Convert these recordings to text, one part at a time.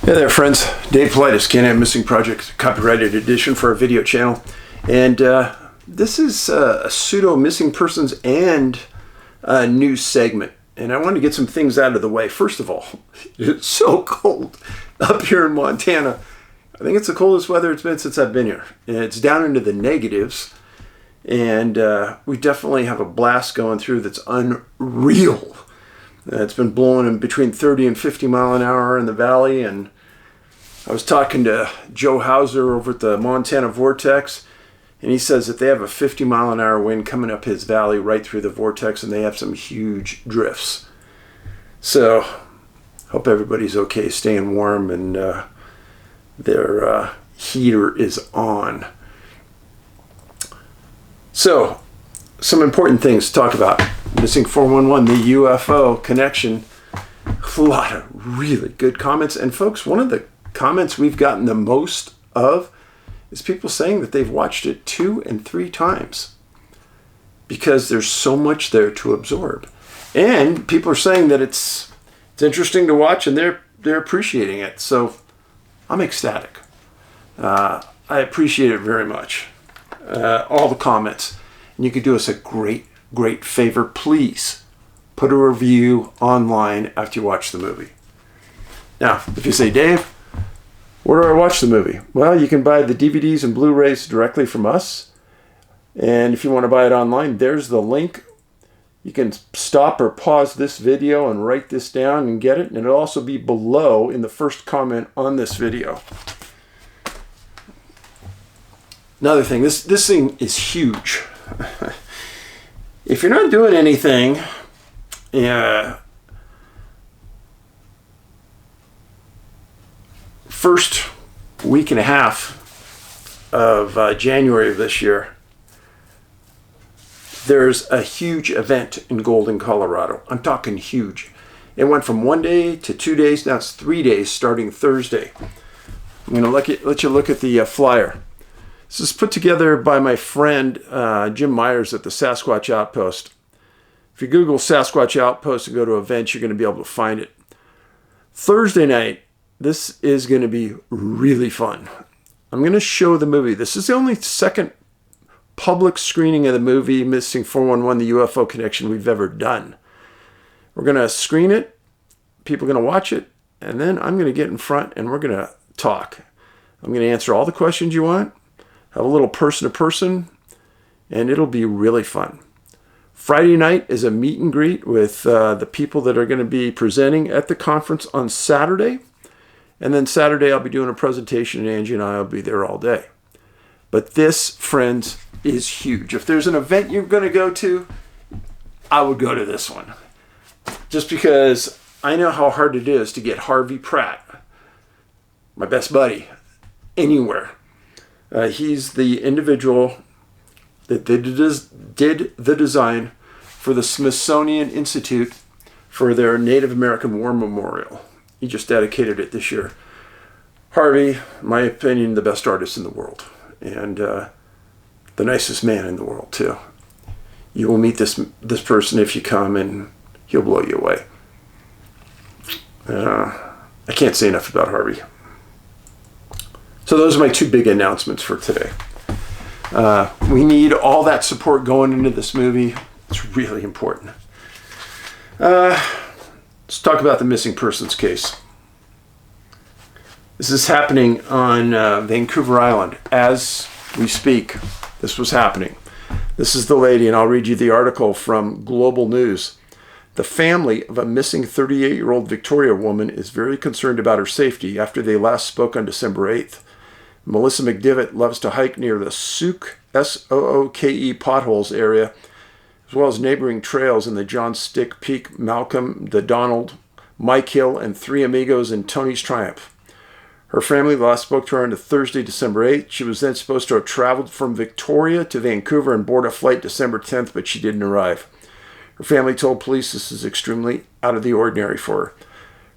Hey there, friends. Dave Paulides, Canada Missing Project, copyrighted edition for our video channel. And this is a pseudo missing persons and news segment. And I wanted to get some things out of the way. First of all, it's so cold up here in Montana. I think it's the coldest weather it's been since I've been here. And it's down into the negatives. And we definitely have a blast going through that's unreal. It's been blowing in between 30 and 50 mile an hour in the valley. And I was talking to Joe Hauser over at the Montana Vortex, and he says that they have a 50 mile an hour wind coming up his valley right through the vortex, and they have some huge drifts. So hope everybody's okay, staying warm, and their heater is on. So some important things to talk about. Missing 411, the UFO Connection. A lot of really good comments. And folks, one of the comments we've gotten the most of is people saying that they've watched it 2 and 3 times because there's so much there to absorb. And people are saying that it's interesting to watch, and they're appreciating it. So I'm ecstatic. I appreciate it very much. All the comments. And you could do us a great favor. Please put a review online after you watch the movie. Now, if you say, Dave, where do I watch the movie? Well, you can buy the DVDs and Blu Rays directly from us. And if you want to buy it online, there's the link. You can stop or pause this video and write this down and get it. And it'll also be below in the first comment on this video. Another thing, this thing is huge. If you're not doing anything, first week and a half of January of this year, there's a huge event in Golden, Colorado. I'm talking huge. It went from 1 day to 2 days. Now it's 3 days starting Thursday. I'm going to let you look at the flyer. This is put together by my friend Jim Myers at the Sasquatch Outpost. If you Google Sasquatch Outpost and go to events, you're going to be able to find it. Thursday night, this is going to be really fun. I'm going to show the movie. This is the only second public screening of the movie, Missing 411, the UFO Connection, we've ever done. We're going to screen it. People are going to watch it. And then I'm going to get in front and we're going to talk. I'm going to answer all the questions you want. Have a little person-to-person, and it'll be really fun. Friday night is a meet and greet with the people that are going to be presenting at the conference on Saturday. And then Saturday I'll be doing a presentation, and Angie and I will be there all day. But this, friends, is huge. If there's an event you're going to go to, I would go to this one. Just because I know how hard it is to get Harvey Pratt, my best buddy, anywhere. He's the individual that did the design for the Smithsonian Institute for their Native American War Memorial. He just dedicated it this year. Harvey, in my opinion, the best artist in the world. And the nicest man in the world, too. You will meet this person if you come, and he'll blow you away. I can't say enough about Harvey. So those are my 2 big announcements for today. We need all that support going into this movie. It's really important. Let's talk about the missing persons case. This is happening on Vancouver Island as we speak. This was happening. This is the lady, and I'll read you the article from Global News. The family of a missing 38-year-old Victoria woman is very concerned about her safety after they last spoke on December 8th. MelissaMcDevett loves to hike near the Sook, S-O-O-K-E potholes area, as well as neighboring trails in the John Stick Peak, Malcolm, the Donald, Mike Hill, and Three Amigos and Tony's Triumph. Her family last spoke to her on Thursday, December 8th. She was then supposed to have traveled from Victoria to Vancouver and board a flight December 10th, but she didn't arrive. Her family told police this is extremely out of the ordinary for her.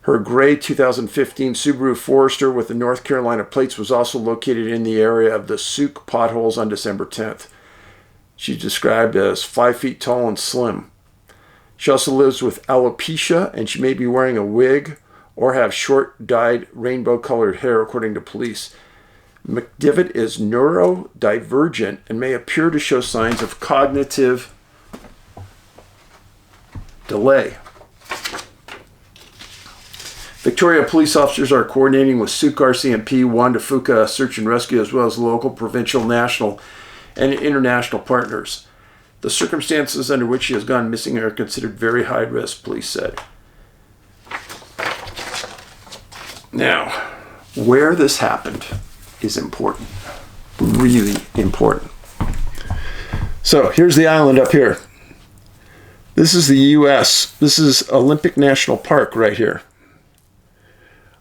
Her gray 2015 Subaru Forester with the North Carolina plates was also located in the area of the Sook potholes on December 10th. She's described as 5 feet tall and slim. She also lives with alopecia, and she may be wearing a wig or have short, dyed, rainbow-colored hair, according to police. McDevett is neurodivergent and may appear to show signs of cognitive delay. Victoria police officers are coordinating with Sukar CMP, Wanda Fuka Search and Rescue, as well as local, provincial, national, and international partners. The circumstances under which she has gone missing are considered very high risk, police said. Now, where this happened is important. Really important. So, here's the island up here. This is the U.S. This is Olympic National Park right here.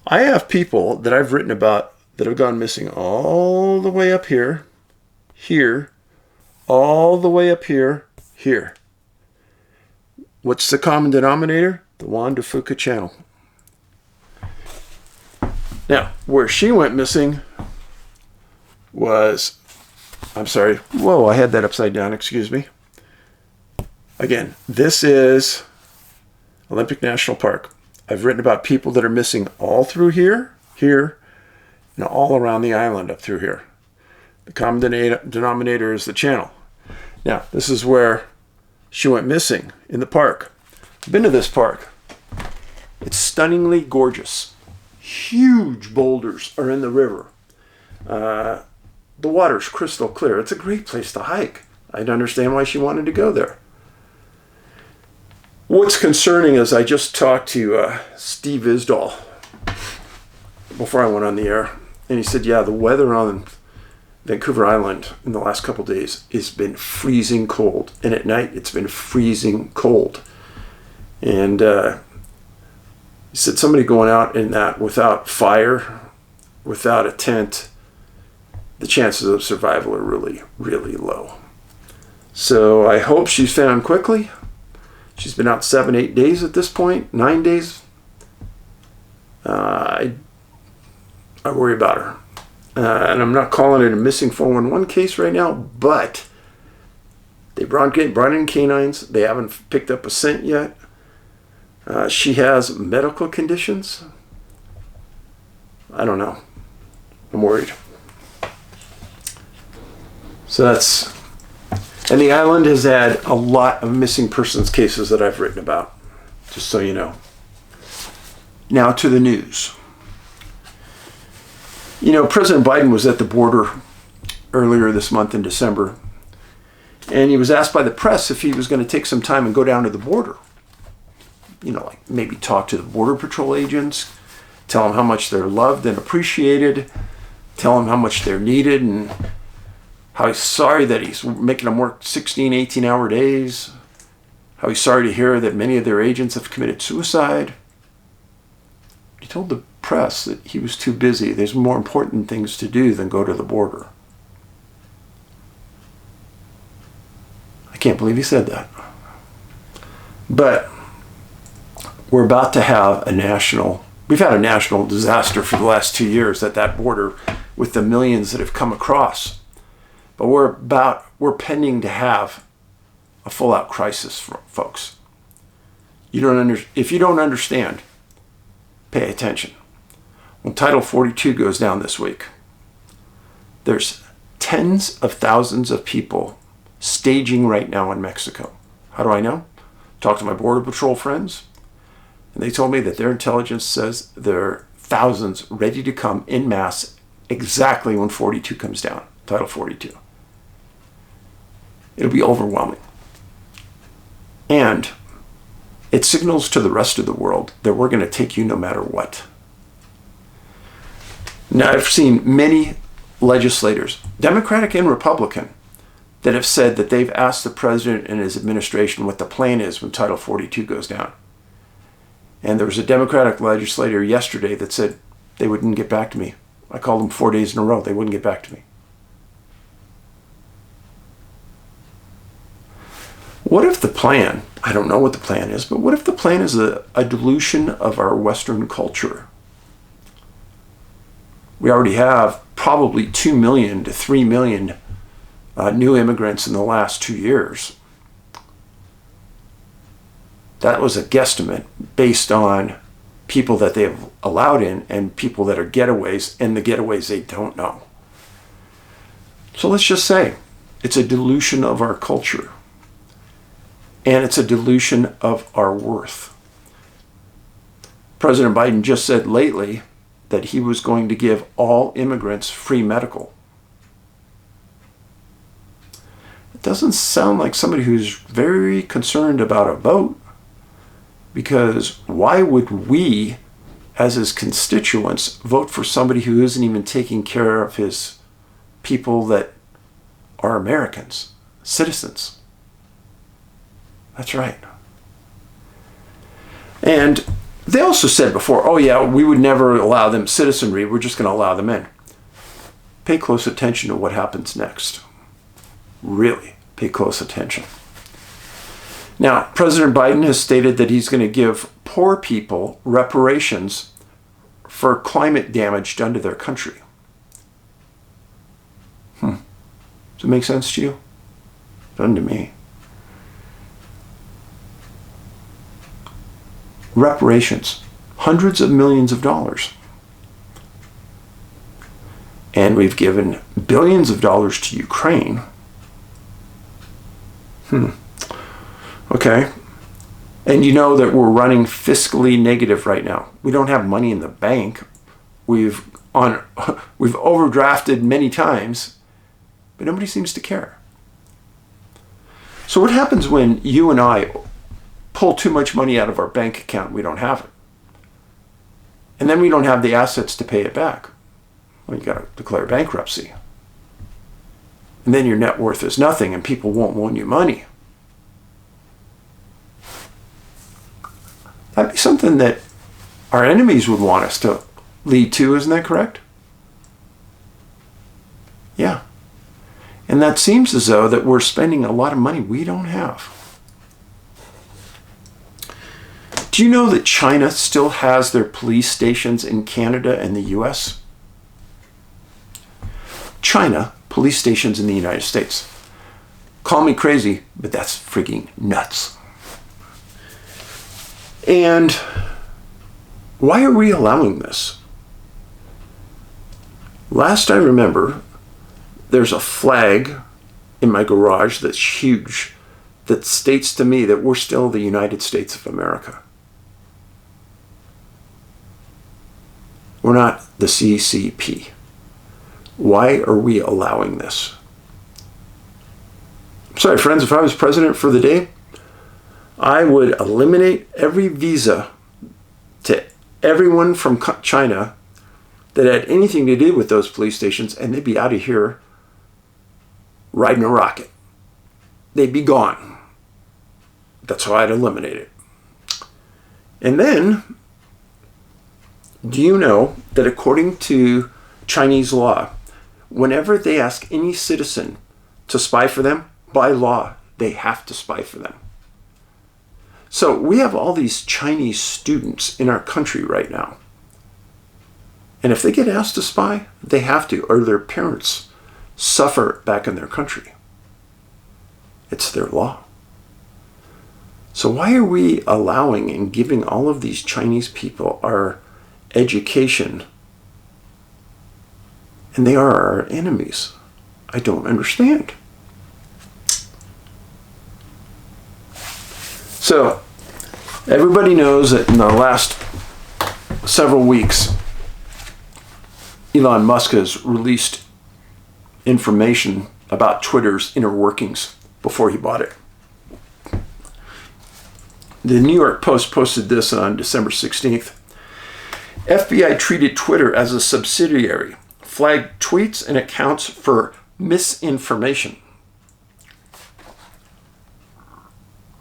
I have people that I've written about that have gone missing all the way up here, here, all the way up here, here. What's the common denominator? The Wanda Fuka Channel. Now, where she went missing was, I'm sorry, whoa, I had that upside down, excuse me. Again, this is Olympic National Park. I've written about people that are missing all through here, here, and all around the island up through here. The common denominator is the channel. Now, this is where she went missing, in the park. I've been to this park. It's stunningly gorgeous. Huge boulders are in the river. The water's crystal clear. It's a great place to hike. I'd understand why she wanted to go there. What's concerning is I just talked to Steve Isdall before I went on the air, and he said, yeah, the weather on Vancouver Island in the last couple of days has been freezing cold, and at night it's been freezing cold. And he said somebody going out in that without fire, without a tent, the chances of survival are really, really low. So I hope she's found quickly. She's been out 7-8 days at this point, 9 days. I worry about her. And I'm not calling it a missing 411 case right now, but they brought in canines. They haven't picked up a scent yet. She has medical conditions. I don't know. I'm worried. So that's... And the island has had a lot of missing persons cases that I've written about, just so you know. Now to the news. You know, President Biden was at the border earlier this month in December, and he was asked by the press if he was going to take some time and go down to the border. You know, like maybe talk to the Border Patrol agents, tell them how much they're loved and appreciated, tell them how much they're needed, and how he's sorry that he's making them work 16, 18-hour days. How he's sorry to hear that many of their agents have committed suicide. He told the press that he was too busy. There's more important things to do than go to the border. I can't believe he said that. But we're about to have we've had a national disaster for the last 2 years at that border with the millions that have come across. But we're pending to have a full-out crisis, folks. If you don't understand, pay attention. When Title 42 goes down this week, there's tens of thousands of people staging right now in Mexico. How do I know? Talk to my Border Patrol friends, and they told me that their intelligence says there are thousands ready to come en masse exactly when 42 comes down, Title 42. It'll be overwhelming. And it signals to the rest of the world that we're going to take you no matter what. Now, I've seen many legislators, Democratic and Republican, that have said that they've asked the president and his administration what the plan is when Title 42 goes down. And there was a Democratic legislator yesterday that said they wouldn't get back to me. I called them 4 days in a row. They wouldn't get back to me. What if the plan, I don't know what the plan is, but what if the plan is a dilution of our Western culture? We already have probably 2 million to 3 million new immigrants in the last 2 years. That was a guesstimate based on people that they have allowed in and people that are getaways, and the getaways they don't know. So let's just say it's a dilution of our culture, and it's a dilution of our worth. President Biden just said lately that he was going to give all immigrants free medical. It doesn't sound like somebody who's very concerned about a vote, because why would we, as his constituents, vote for somebody who isn't even taking care of his people that are Americans, citizens? That's right. And they also said before, oh yeah, we would never allow them citizenry, we're just going to allow them in. Pay close attention to what happens next. Really, pay close attention. Now, President Biden has stated that he's going to give poor people reparations for climate damage done to their country. Does it make sense to you? Doesn't to me. Reparations, hundreds of millions of dollars. And we've given billions of dollars to Ukraine. Okay. And you know that we're running fiscally negative right now. We don't have money in the bank. We've overdrafted many times, but nobody seems to care. So what happens when you and I pull too much money out of our bank account? We don't have it. And then we don't have the assets to pay it back. Well, you got to declare bankruptcy. And then your net worth is nothing and people won't loan you money. That'd be something that our enemies would want us to lead to, isn't that correct? Yeah. And that seems as though that we're spending a lot of money we don't have. Do you know that China still has their police stations in Canada and the US? China, police stations in the United States. Call me crazy, but that's freaking nuts. And why are we allowing this? Last I remember, there's a flag in my garage that's huge that states to me that we're still the United States of America. We're not the CCP. Why are we allowing this? I'm sorry, friends, if I was president for the day, I would eliminate every visa to everyone from China that had anything to do with those police stations, and they'd be out of here riding a rocket. They'd be gone. That's how I'd eliminate it. And then, do you know that according to Chinese law, whenever they ask any citizen to spy for them, by law, they have to spy for them. So we have all these Chinese students in our country right now. And if they get asked to spy, they have to, or their parents suffer back in their country. It's their law. So why are we allowing and giving all of these Chinese people our education? And they are our enemies. I don't understand. So, everybody knows that in the last several weeks, Elon Musk has released information about Twitter's inner workings before he bought it. The New York Post posted this on December 16th. FBI treated Twitter as a subsidiary, flagged tweets and accounts for misinformation.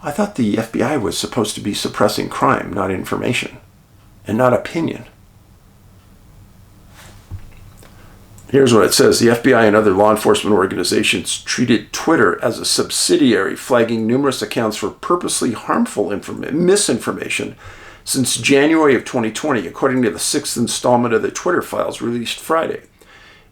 I thought the FBI was supposed to be suppressing crime, not information, and not opinion. Here's what it says. The FBI and other law enforcement organizations treated Twitter as a subsidiary, flagging numerous accounts for purposely harmful misinformation since January of 2020, according to the 6th installment of the Twitter files released Friday.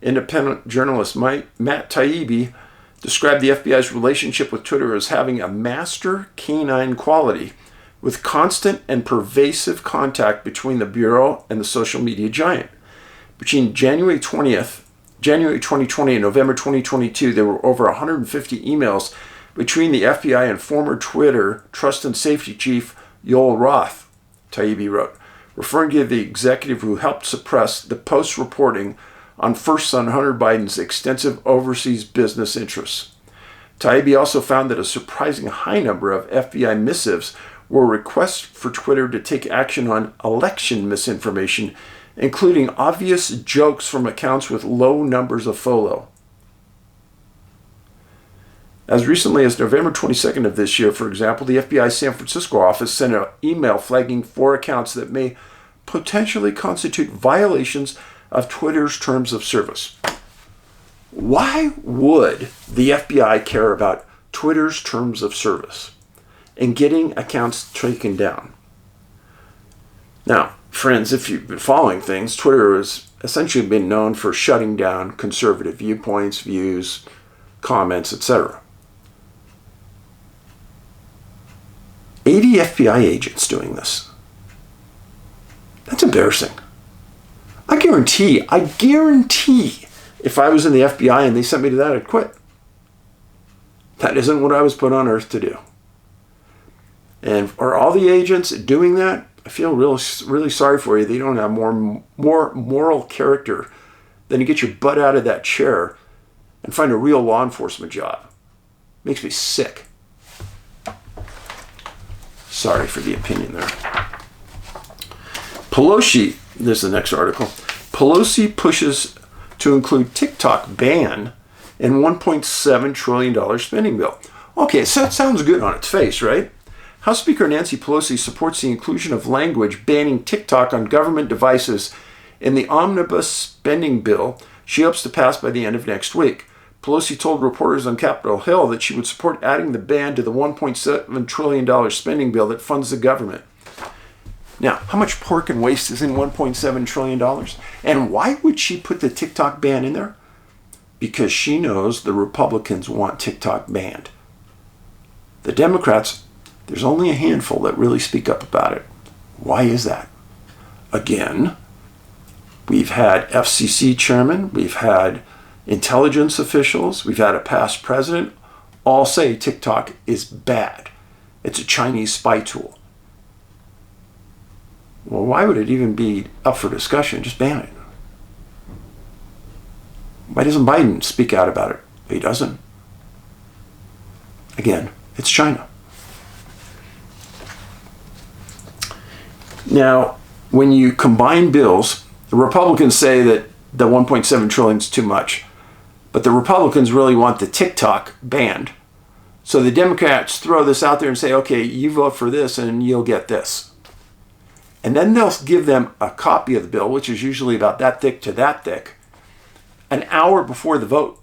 Independent journalist Matt Taibbi described the FBI's relationship with Twitter as having a master canine quality, with constant and pervasive contact between the Bureau and the social media giant. Between January 2020 and November 2022, there were over 150 emails between the FBI and former Twitter Trust and Safety Chief Yoel Roth, Taibbi wrote, referring to the executive who helped suppress the Post's reporting on first son Hunter Biden's extensive overseas business interests. Taibbi also found that a surprising high number of FBI missives were requests for Twitter to take action on election misinformation, including obvious jokes from accounts with low numbers of follow. As recently as November 22nd of this year, for example, the FBI's San Francisco office sent an email flagging 4 accounts that may potentially constitute violations of Twitter's terms of service. Why would the FBI care about Twitter's terms of service and getting accounts taken down? Now, friends, if you've been following things, Twitter has essentially been known for shutting down conservative viewpoints, views, comments, etc. 80 FBI agents doing this. That's embarrassing. I guarantee, if I was in the FBI and they sent me to that, I'd quit. That isn't what I was put on earth to do. And are all the agents doing that? I feel really sorry for you. They don't have more moral character than to get your butt out of that chair and find a real law enforcement job. Makes me sick. Sorry for the opinion there. Pelosi, this is the next article. Pelosi pushes to include TikTok ban in $1.7 trillion spending bill. Okay, so that sounds good on its face, right? House Speaker Nancy Pelosi supports the inclusion of language banning TikTok on government devices in the omnibus spending bill she hopes to pass by the end of next week. Pelosi told reporters on Capitol Hill that she would support adding the ban to the $1.7 trillion spending bill that funds the government. Now, how much pork and waste is in $1.7 trillion? And why would she put the TikTok ban in there? Because she knows the Republicans want TikTok banned. The Democrats, there's only a handful that really speak up about it. Why is that? Again, we've had FCC chairmen, we've had intelligence officials, we've had a past president, all say TikTok is bad. It's a Chinese spy tool. Well, why would it even be up for discussion? Just ban it. Why doesn't Biden speak out about it? He doesn't. Again, it's China. Now, when you combine bills, the Republicans say that the 1.7 trillion is too much, but the Republicans really want the TikTok banned. So the Democrats throw this out there and say, okay, you vote for this and you'll get this. And then they'll give them a copy of the bill, which is usually about that thick to that thick, an hour before the vote.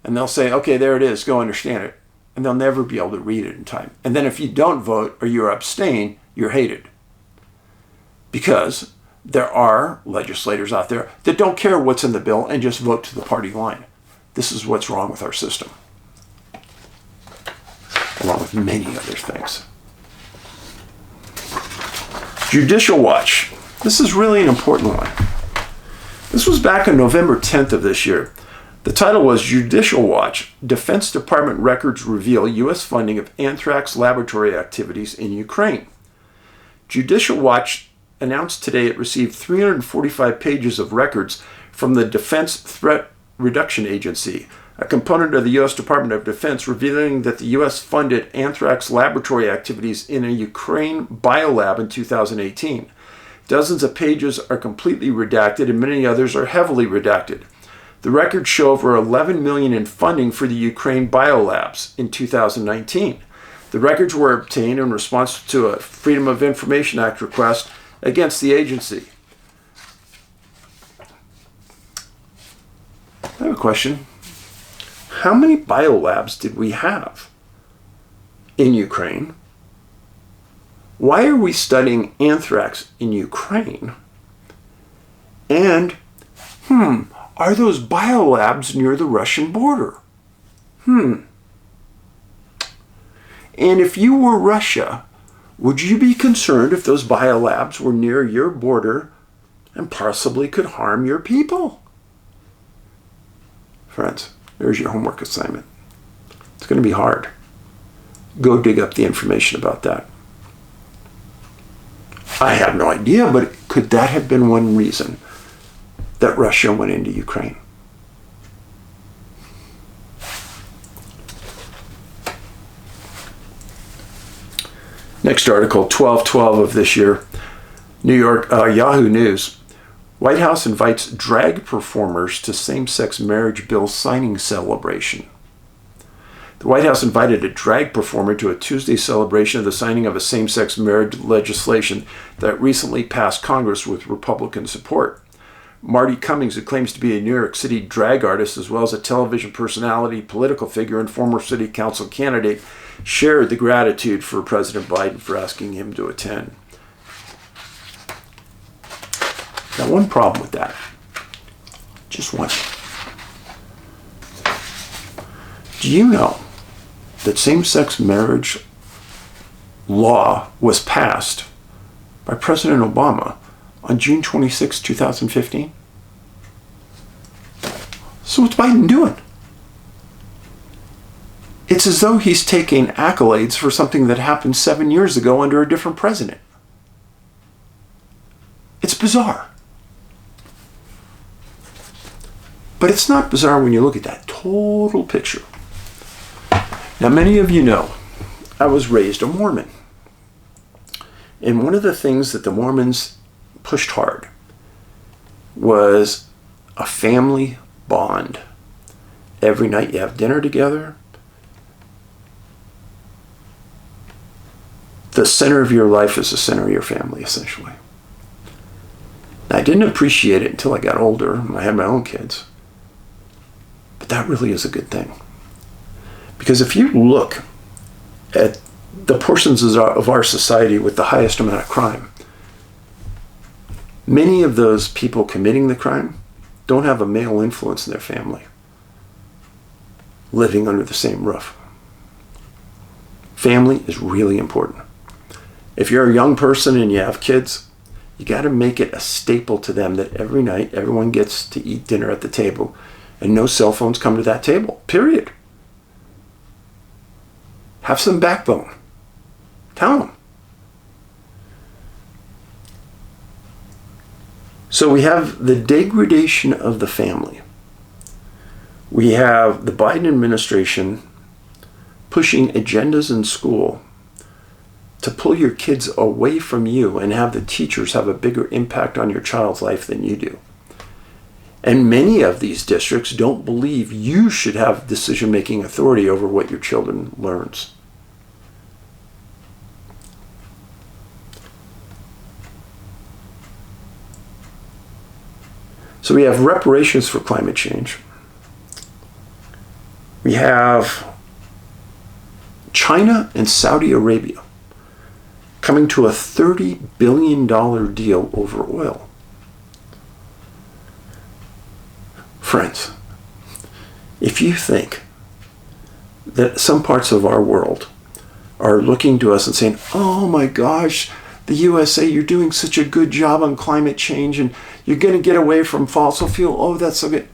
And they'll say, okay, there it is, go understand it. And they'll never be able to read it in time. And then if you don't vote or you abstain, you're hated. Because there are legislators out there that don't care what's in the bill and just vote to the party line. This is what's wrong with our system, along with many other things. Judicial Watch. This is really an important one. This was back on November 10th of this year. The title was Judicial Watch. Defense Department records reveal U.S. funding of anthrax laboratory activities in Ukraine. Judicial Watch announced today it received 345 pages of records from the Defense Threat Reduction Agency, a component of the U.S. Department of Defense, revealing that the U.S. funded anthrax laboratory activities in a Ukraine biolab in 2018. Dozens of pages are completely redacted and many others are heavily redacted. The records show over $11 million in funding for the Ukraine biolabs in 2019. The records were obtained in response to a Freedom of Information Act request against the agency. I have a question. How many biolabs did we have in Ukraine? Why are we studying anthrax in Ukraine? And, are those biolabs near the Russian border? And if you were Russia, Would you be concerned if those biolabs were near your border and possibly could harm your people? Friends, there's your homework assignment. It's going to be hard. Go dig up the information about that. I have no idea, but could that have been one reason that Russia went into Ukraine? Next article, 12/12 of this year, New York, Yahoo News. White House invites drag performers to same-sex marriage bill signing celebration. The White House invited a drag performer to a Tuesday celebration of the signing of a same-sex marriage legislation that recently passed Congress with Republican support. Marty Cummings, who claims to be a New York City drag artist as well as a television personality, political figure, and former city council candidate, shared the gratitude for President Biden for asking him to attend. Now, one problem with that, just one. Do you know that same-sex marriage law was passed by President Obama on June 26, 2015? So what's Biden doing? It's as though he's taking accolades for something that happened 7 years ago under a different president. It's bizarre. But it's not bizarre when you look at that total picture. Now, many of you know I was raised a Mormon. And one of the things that the Mormons pushed hard was a family bond. Every night you have dinner together. The center of your life is the center of your family, essentially. Now, I didn't appreciate it until I got older and I had my own kids. But that really is a good thing. Because if you look at the portions of our society with the highest amount of crime, many of those people committing the crime don't have a male influence in their family living under the same roof. Family is really important. If you're a young person and you have kids, you got to make it a staple to them that every night everyone gets to eat dinner at the table and no cell phones come to that table, period. Have some backbone. Tell them. So we have the degradation of the family. We have the Biden administration pushing agendas in school to pull your kids away from you and have the teachers have a bigger impact on your child's life than you do. And many of these districts don't believe you should have decision-making authority over what your children learns. So we have reparations for climate change. We have China and Saudi Arabia coming to a $30 billion deal over oil. Friends, if you think that some parts of our world are looking to us and saying, oh my gosh, the USA, you're doing such a good job on climate change and you're going to get away from fossil fuel. Oh, that's so good.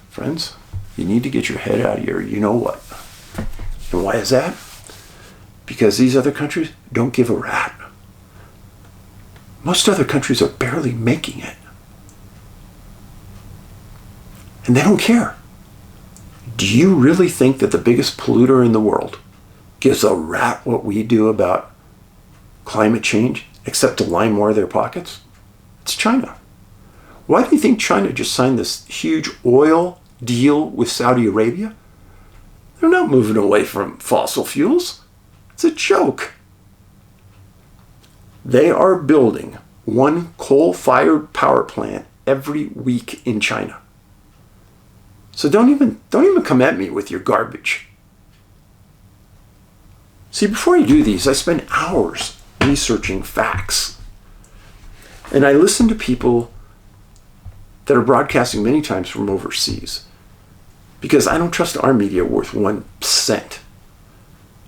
Friends, you need to get your head out of here. You know what? And why is that? Because these other countries don't give a rat. Most other countries are barely making it. And they don't care. Do you really think that the biggest polluter in the world gives a rat what we do about climate change, except to line more of their pockets? It's China. Why do you think China just signed this huge oil deal with Saudi Arabia? They're not moving away from fossil fuels. It's a joke. They are building one coal-fired power plant every week in China. So don't even come at me with your garbage. See, before you do these, I spend hours researching facts. And I listen to people that are broadcasting many times from overseas because I don't trust our media worth 1 cent.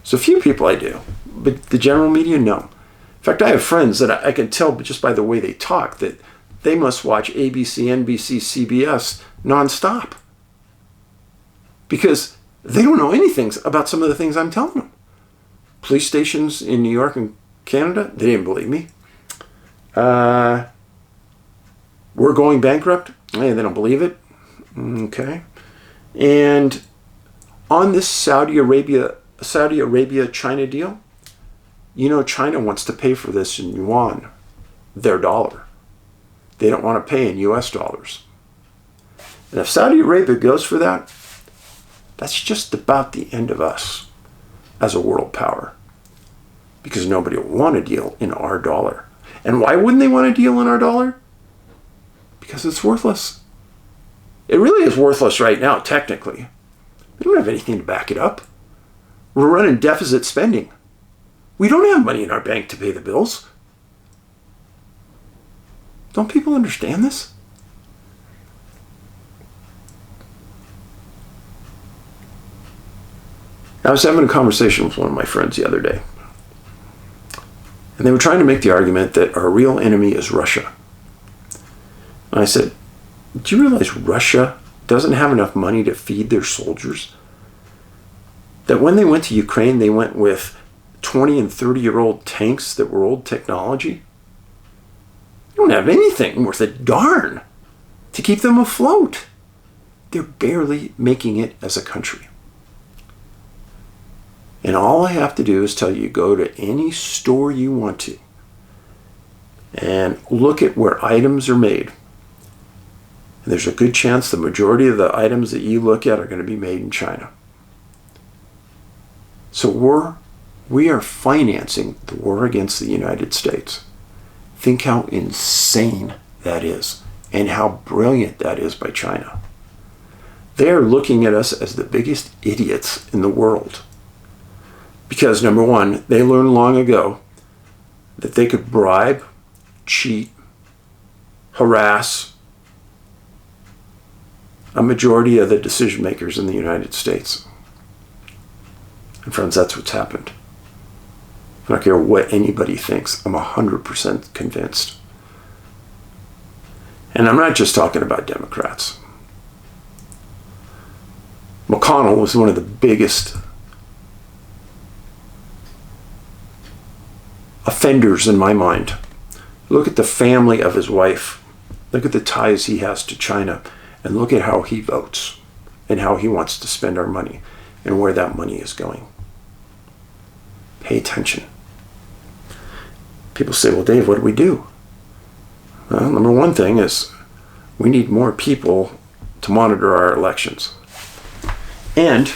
So few people I do. But the general media, no. In fact, I have friends that I can tell just by the way they talk that they must watch ABC, NBC, CBS nonstop. Because they don't know anything about some of the things I'm telling them. Police stations in New York and Canada, they didn't believe me. We're going bankrupt. Hey, they don't believe it. Okay. And on this Saudi Arabia-China deal, China wants to pay for this in yuan, their dollar. They don't want to pay in US dollars. And if Saudi Arabia goes for that, that's just about the end of us as a world power. Because nobody will want to deal in our dollar. And why wouldn't they want to deal in our dollar? Because it's worthless. It really is worthless right now, technically. We don't have anything to back it up. We're running deficit spending. We don't have money in our bank to pay the bills. Don't people understand this? I was having a conversation with one of my friends the other day. And they were trying to make the argument that our real enemy is Russia. And I said, do you realize Russia doesn't have enough money to feed their soldiers? That when they went to Ukraine, they went with 20 and 30-year-old tanks that were old technology? They don't have anything worth a darn to keep them afloat. They're barely making it as a country. And all I have to do is tell you, go to any store you want to and look at where items are made. And there's a good chance the majority of the items that you look at are going to be made in China. So we are financing the war against the United States. Think how insane that is and how brilliant that is by China. They are looking at us as the biggest idiots in the world. Because, number one, they learned long ago that they could bribe, cheat, harass a majority of the decision makers in the United States. And friends, that's what's happened. I don't care what anybody thinks. I'm 100% convinced. And I'm not just talking about Democrats. McConnell was one of the biggest offenders in my mind. Look at the family of his wife. Look at the ties he has to China. And look at how he votes and how he wants to spend our money and where that money is going. Pay attention. People say, well, Dave, what do we do? Well, number one thing is we need more people to monitor our elections. And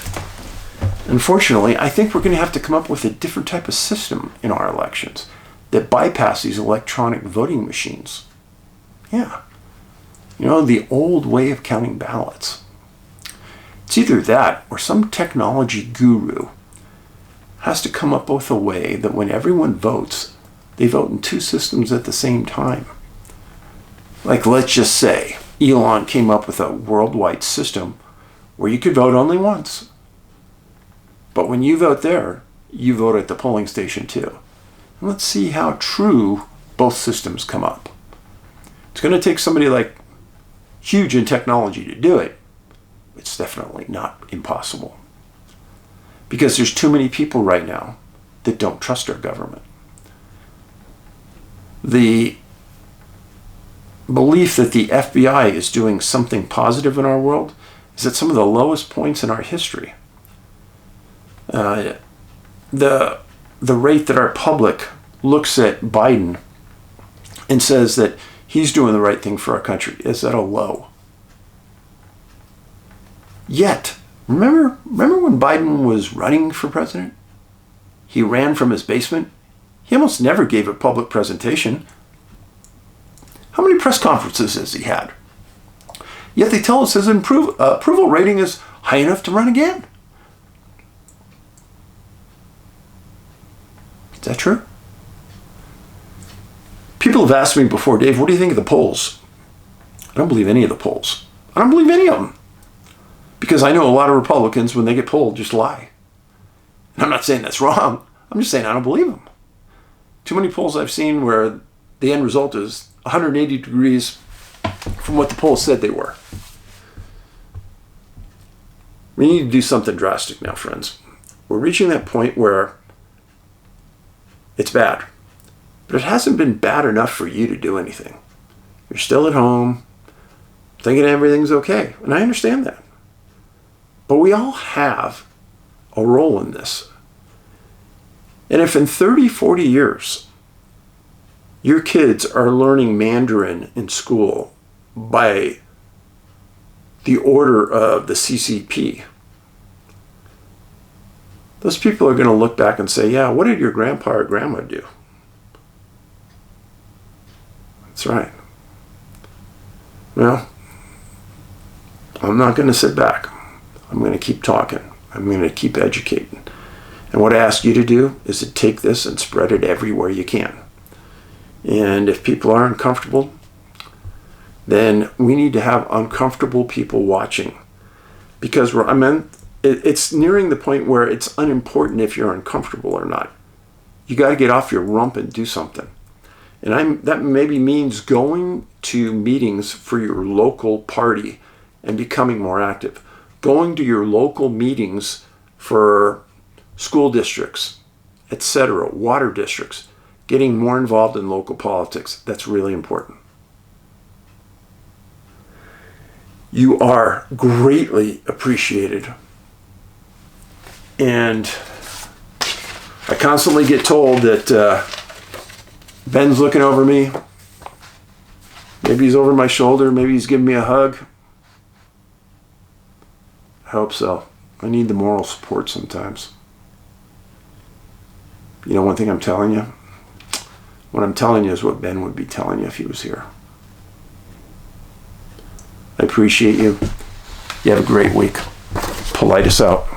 unfortunately, I think we're going to have to come up with a different type of system in our elections that bypass these electronic voting machines. Yeah. The old way of counting ballots. It's either that or some technology guru has to come up with a way that when everyone votes, they vote in two systems at the same time. Like, let's just say Elon came up with a worldwide system where you could vote only once. But when you vote there, you vote at the polling station too. And let's see how true both systems come up. It's going to take somebody like huge in technology to do it. It's definitely not impossible. Because there's too many people right now that don't trust our government. The belief that the FBI is doing something positive in our world is at some of the lowest points in our history. The rate that our public looks at Biden and says that he's doing the right thing for our country is at a low. Yet, remember when Biden was running for president? He ran from his basement. He almost never gave a public presentation. How many press conferences has he had? Yet they tell us his approval rating is high enough to run again. Is that true? People have asked me before, Dave, what do you think of the polls? I don't believe any of the polls. I don't believe any of them. Because I know a lot of Republicans, when they get polled, just lie. And I'm not saying that's wrong. I'm just saying I don't believe them. Too many polls I've seen where the end result is 180 degrees from what the polls said they were. We need to do something drastic now, friends. We're reaching that point where it's bad. But it hasn't been bad enough for you to do anything. You're still at home, thinking everything's okay. And I understand that. But we all have a role in this. And if in 30, 40 years, your kids are learning Mandarin in school by the order of the CCP, those people are going to look back and say, yeah, what did your grandpa or grandma do? That's right. Well, I'm not going to sit back. I'm going to keep talking. I'm going to keep educating. And what I ask you to do is to take this and spread it everywhere you can. And if people are uncomfortable, then we need to have uncomfortable people watching. Because it's nearing the point where it's unimportant if you're uncomfortable or not. You got to get off your rump and do something. And that maybe means going to meetings for your local party and becoming more active. Going to your local meetings for school districts, etc., water districts. Getting more involved in local politics. That's really important. You are greatly appreciated. And I constantly get told that Ben's looking over me. Maybe he's over my shoulder. Maybe he's giving me a hug. I hope so. I need the moral support sometimes. You know one thing I'm telling you? What I'm telling you is what Ben would be telling you if he was here. I appreciate you. You have a great week. Paulides out.